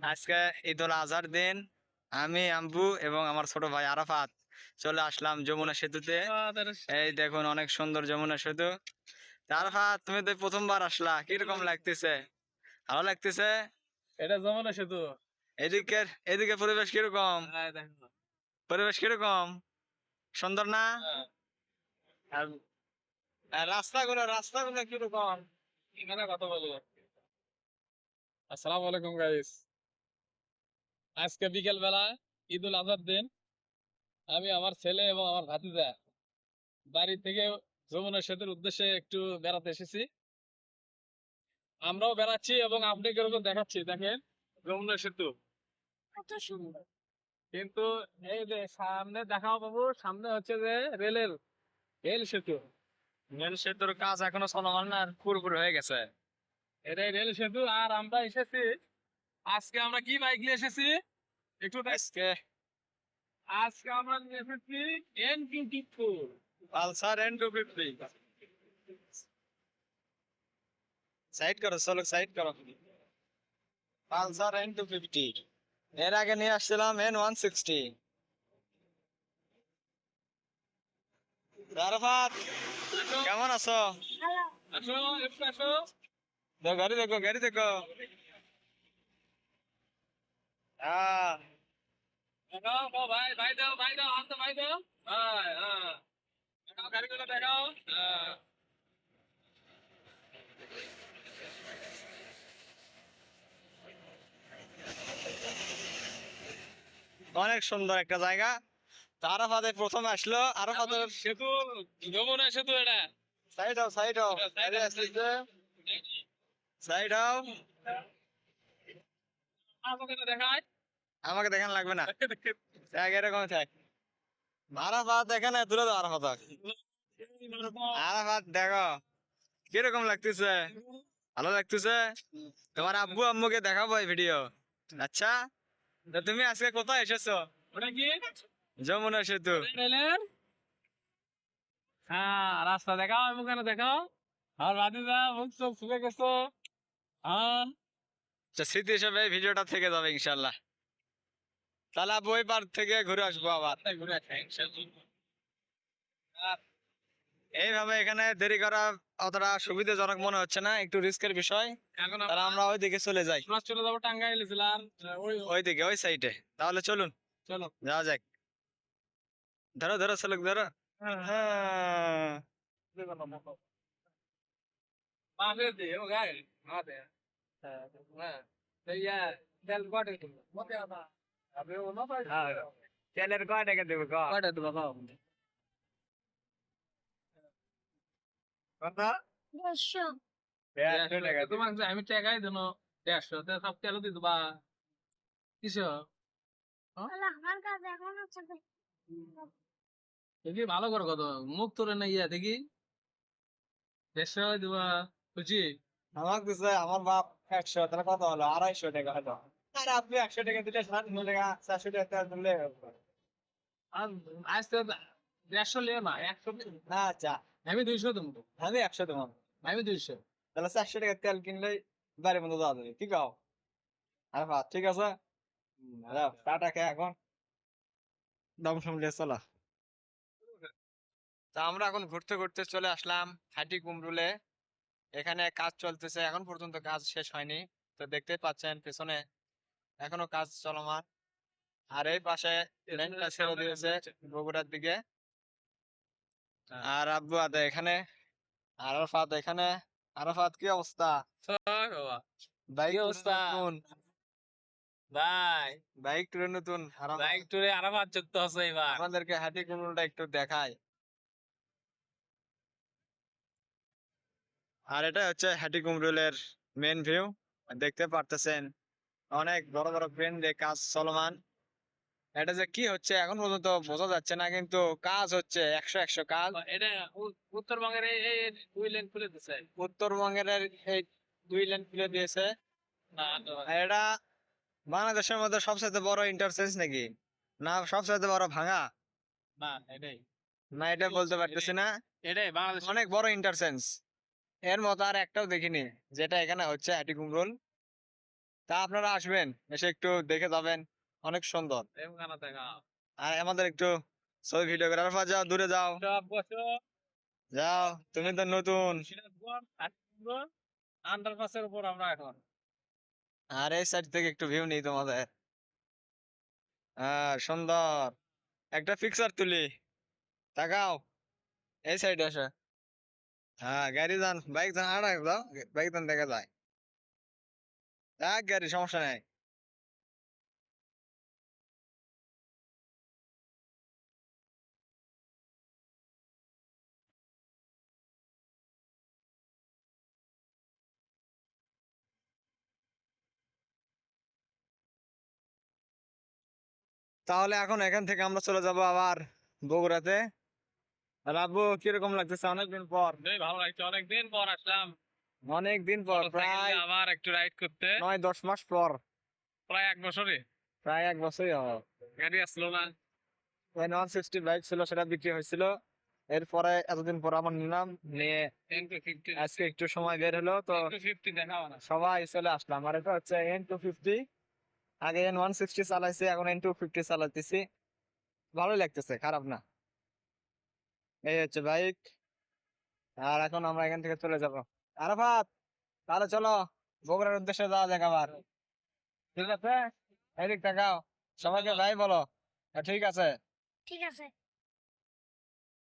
আজকে ঈদুল আজহার দিন আমি আম্বু এবং আমার ছোট ভাই আরাফাত চলে আসলাম যমুনা সেতুতে। এই দেখুন অনেক সুন্দর যমুনা সেতু। তা আরাফাত, তুমি তো প্রথমবার আসলা, কিরকম লাগতেছে? ভালো লাগতেছে? এটা যমুনা সেতু। এদিকের এদিকে পরিবেশ কিরকম? দেখো। পরিবেশ কিরকম? সুন্দর না? হ্যাঁ, আর আর রাস্তাগুলো কিরকম? এখানে কথা বলবো। আসসালামু আলাইকুম গাইস। আজকে বিকেল বেলা ঈদুল আজহার দিন আমি আমার ছেলে এবং আমার ভাতিজা বাড়ি থেকে যমুনা সেতুর উদ্দেশ্যে একটু বেড়াতে এসেছি। আমরাও বেড়াচ্ছি এবং আপনাকে দেখাচ্ছি, দেখেন যমুনা সেতু কত সুন্দর। কিন্তু এই যে সামনে দেখাও বাবু, সামনে হচ্ছে যে রেল সেতু। রেল সেতুর কাজ এখনো চলমান না, পুরোপুরি হয়ে গেছে। এটাই রেল সেতু। আর আমরা এসেছি, আজকে আমরা কি বাইক নিয়ে এসেছি একটু আজকে আজকে আমরা নিয়ে এসেছি N24। Pulsar N250। সাইড করো, চলো সাইড করো। Pulsar N250। এর আগে নিয়ে আসছিলাম N160। আরাফাত, কেমন আছো? আসো, একটু আসো। গাড়ি দেখো, গাড়ি দেখো। আহ দেখাও, ও ভাই, ভাই দাও, হাত দাও, ভাই দাও। ভাই, হ্যাঁ। দেখাও, গাড়িগুলো দেখাও। হ্যাঁ। অনেক সুন্দর একটা জায়গা। তো আরাফাতে প্রথম আসলো, আরাফাতের সেতু, যমুনা সেতু এটা। সাইড হও, সাইড হও, Side হও, সাইড হও। আমাকে তো দেখায়। আমাকে দেখান লাগবে না, দেখ এরকম থাক। আরাফাত এখানে তুলে দাও, আরাফাত। আরাফাত দেখো কিরকম লাগতেছে? ভালো লাগতেছে? তোমার আব্বু আম্মুকে দেখাবো এই ভিডিও। আচ্ছা, তো তুমি আজকে কোথায় এসেছো? ওটা কি? যমুনা সেতু। রেলের। হ্যাঁ, রাস্তা দেখাও, মুখানে দেখাও। আর ভাতিজা মুখ চোখ শুকে গেছো। হ্যাঁ। আচ্ছা, স্মৃতি হিসেবে এই ভিডিওটা থেকে যাবে ইনশাল্লাহ। তাহলে আব্বু ওই পার থেকে ঘুরে আসবো আবার। ঘুরে আসে, ইনশাআল্লাহ। এইভাবে এখানে দেরি করা অতটা সুবিধাজনক মনে হচ্ছে না, একটু রিস্কের বিষয়। এখন তাহলে আমরা ওইদিকে চলে যাই, আমরা চলে যাবো টাঙ্গাইল জেলার ওই। ওইদিকে ওই সাইডে। তাহলে চলুন চলো। যাওয়া যাক। ধরো ধরো চলুক, ধরো। হ্যাঁ, পাশে দিয়ে ও গাড়ি মাঝে। হ্যাঁ, হ্যাঁ। তো ইয়া তেল কটে তুমি মতে আনা আবে ও না পাই। হ্যাঁ। তেলের কয় টাকা দেবো ক? কটে তুমি খাও। কত? 150 150 টাকা দেবো। তোমাকে যে আমি টাকাই দেন 150, তে সব তেল দিয়ে দিবা কিসে? আল্লাহ আমার কাছে এখন হচ্ছে যে দেখি ভালো করে কত মুখ তোরে না ইয়া দেখি 150 দিবা বুঝি। আমার দিছে আমার বাপ 100, তাহলে কত হলো? 250 টাকা হলো। আর আপনি 100 টাকা দিলে 60 টাকা 400 টাকা তেল দিলে আর আজ তো 150 লিয়ে না 100। না। আচ্ছা, আমি 200 দেবো। আমি 100 দেবো। আমি 200। তাহলে 400 টাকা তেল কিনলে বাড়ির মধ্যে যাওয়া যাবে, কি কও? আরে বাহ, ঠিক আছে। টাটা খেয়ে এখন দম সামলিয়ে চলা। তা আমরা এখন ঘুরতে ঘুরতে চলে আসলাম হাটি কুমরুলে। এখানে কাজ চলতেছে, এখন পর্যন্ত কাজ শেষ হয়নি। তো দেখতেই পাচ্ছেন পেছনে এখনো কাজ চলমান। আর এই পাশে লাইনটা ছেড়ে দিয়েছে বগুড়ার দিকে। আর আব্বু আদা এখানে, আরাফাত এখানে। আরাফাত, কি অবস্থা? বাবা বাইক কি অবস্থা? নতুন, ভাই বাইক টুরে নতুন। বাইক টুরে আরো যুক্ত আছে এবার। আমাদেরকে হাটি কুমরুলটা একটু দেখায়। আর এটা হচ্ছে হাটি কুমরুলের মেন ভিউ। দেখতে পারতেছেন অনেক বড় বড় ক্রেন দিয়ে কাজ চলমান। এটা যে কি হচ্ছে এখন পর্যন্ত বোঝা যাচ্ছে না, কিন্তু কাজ হচ্ছে 100 কাজ। এটা উত্তরবঙ্গের এই 2 লেন খুলে দিছে। উত্তরবঙ্গের এই 2 লেন খুলে দিয়েছে। না তো আর এটা বাংলাদেশের মধ্যে সবচেয়ে বড় ইন্টারচেঞ্জ নাকি? না সবচেয়ে বড় ভাঙা? না এটাই না, এটা বলতে পারতেছি না। এটাই বাংলাদেশ। অনেক বড় ইন্টারচেঞ্জ, এর মতো আর একটাও দেখিনি যেটা এখানে হচ্ছে হাটি কুমরুল। তা আপনারা আসবেন, এসে একটু দেখে যাবেন, অনেক সুন্দর। এমন দেখা আর আমাদের একটু ছবি ভিডিও করে আরাফাত যাও, দূরে যাও, সব বছর যাও, তুমি তো নতুন। সিরাজগঞ্জ আজিমগঞ্জ আন্ডারপাসের উপর আমরা এখন আর এই সাইড থেকে একটু ভিউ নিই তোমাদের। হ্যাঁ, সুন্দর একটা পিকচার তুলি, তাকাও এই সাইডে আসে। হ্যাঁ, গাড়ি যান, বাইক যান, আর যাও, বাইক যান দেখা যায়, এক গাড়ি সমস্যা নাই। তাহলে এখন এখান থেকে আমরা চলে যাব আবার বগুড়াতে। আর আব্বু কিরকম লাগতেছে অনেকদিন পর? খুবই ভালো লাগছে, অনেকদিন পর আসলাম অনেকদিন পর, মোটরসাইকেল প্রায় নিয়ে আবার একটু রাইড করতে। 9-10 মাস পর, প্রায় 1 বছরে প্রায় 1 বছরই হবে। গাড়ি আসলো না। 160 বাইক ছিল, সেটা বিক্রি হয়েছিল। এরপরে এতদিন পর আবার নিলাম, নিয়ে N250 আজকে একটু সময় বের হলো তো N250 দেখাও না। সবাই চলে আসলাম। আর এটা হচ্ছে N250, আগে N160 চালাইছি, এখন N250 চালাইতেছি। ভালোই লাগতেছে, খারাপ না। এই হচ্ছে বাইক। আর এখন আমরা এখান থেকে চলে যাব আরাফাত, তাহলে চলো বগুড়ার উদ্দেশ্যে যাওয়া যাক আবার। ঠিক আছে, এদিক তাকাও, সবাইকে ভাই বলো। ঠিক আছে। ঠিক আছে।